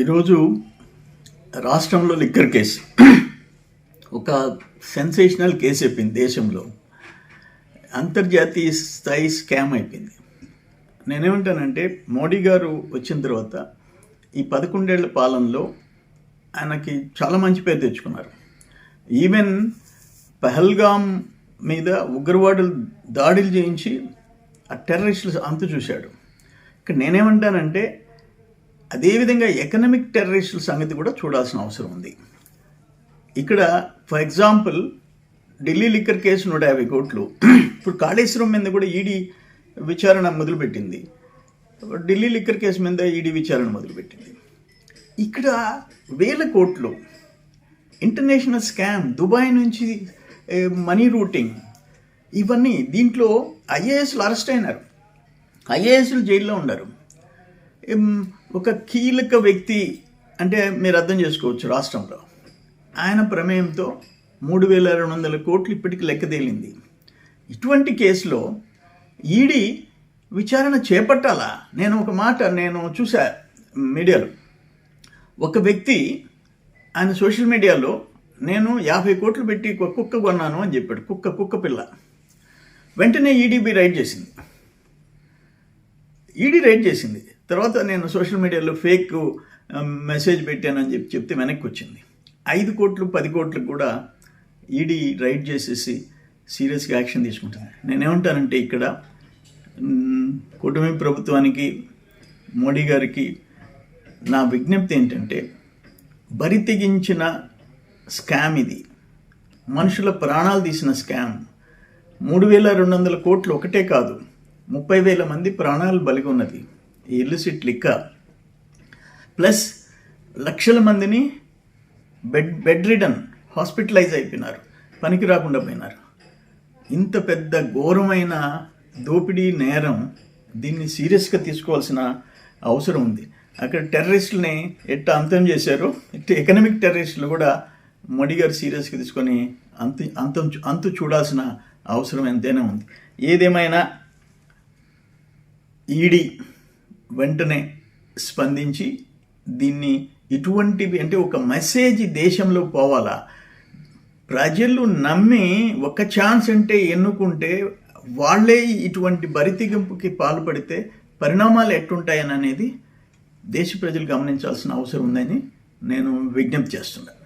ఈరోజు రాష్ట్రంలో liquor case ఒక సెన్సేషనల్ కేసు అయిపోయింది. దేశంలో అంతర్జాతీయ స్థాయి స్కామ్ అయిపోయింది. నేనేమంటానంటే మోడీ గారు వచ్చిన తర్వాత ఈ 11 ఏళ్ల పాలనలో ఆయనకి చాలా మంచి పేరు తెచ్చుకున్నారు. ఈవెన్ పహల్గామ్ మీద ఉగ్రవాదులు దాడులు చేయించి ఆ టెర్రరిస్టులు అంతు చూశాడు. ఇక్కడ నేనేమంటానంటే అదేవిధంగా ఎకనామిక్ టెర్రరిస్టుల సంగతి కూడా చూడాల్సిన అవసరం ఉంది. ఇక్కడ for example Delhi liquor case 150 కోట్లు. ఇప్పుడు కాళేశ్వరం మీద కూడా ఈడీ విచారణ మొదలుపెట్టింది. ఢిల్లీ లిక్కర్ కేసు మీద ఈడీ విచారణ మొదలుపెట్టింది. ఇక్కడ 1000 కోట్లు ఇంటర్నేషనల్ స్కామ్, దుబాయ్ నుంచి మనీ రూటింగ్, ఇవన్నీ. దీంట్లో ఐఏఎస్లు అరెస్ట్ అయినారు, ఐఏఎస్లు జైల్లో ఉన్నారు. ఒక కీలక వ్యక్తి అంటే మీరు అర్థం చేసుకోవచ్చు, రాష్ట్రంలో ఆయన ప్రమేయంతో 3200 కోట్లు ఇప్పటికి లెక్క తేలింది. ఇటువంటి కేసులో ఈడీ విచారణ చేపట్టాలా? నేను చూసా మీడియాలో, ఒక వ్యక్తి ఆయన సోషల్ మీడియాలో నేను 50 కోట్లు పెట్టి ఒక కుక్క కొన్నాను అని చెప్పాడు. కుక్క పిల్ల. వెంటనే ఈడీ రైడ్ చేసింది. తర్వాత నేను సోషల్ మీడియాలో ఫేక్ మెసేజ్ పెట్టానని చెప్తే వెనక్కి వచ్చింది. 5 కోట్లు 10 కోట్లకు కూడా ఈడీ రైడ్ చేసేసి సీరియస్గా యాక్షన్ తీసుకుంటుంది. నేనేమంటానంటే ఇక్కడ కూటమి ప్రభుత్వానికి, మోడీ గారికి నా విజ్ఞప్తి ఏంటంటే, బరి తెగించిన స్కామ్ ఇది. మనుషుల ప్రాణాలు తీసిన స్కామ్. 3200 కోట్లు ఒకటే కాదు, 30,000 మంది ప్రాణాలు బలిగి ఉన్నది ఈ ఇల్లిసిట్ లిక్కర్. ప్లస్ లక్షల మందిని బెడ్ రిడన్, హాస్పిటలైజ్ అయిపోయినారు, పనికి రాకుండా పోయినారు. ఇంత పెద్ద ఘోరమైన దోపిడీ నేరం, దీన్ని సీరియస్గా తీసుకోవాల్సిన అవసరం ఉంది. అక్కడ టెర్రరిస్టులని ఎట్లా అంతం చేశారో, ఇట్లా ఎకనామిక్ టెర్రరిస్టులు కూడా మోడీ గారు సీరియస్గా తీసుకొని అంతు చూడాల్సిన అవసరం ఎంతైనా ఉంది. ఏదేమైనా ఈడీ వెంటనే స్పందించి దీన్ని, ఇటువంటివి అంటే ఒక మెసేజ్ దేశంలో పోవాలా. ప్రజలు నమ్మి ఒక ఛాన్స్ అంటే ఎన్నుకుంటే వాళ్ళే ఇటువంటి బరితెగింపుకి పాల్పడితే పరిణామాలు ఎట్టుంటాయని అనేది దేశ ప్రజలు గమనించాల్సిన అవసరం ఉందని నేను విజ్ఞప్తి చేస్తున్నాను.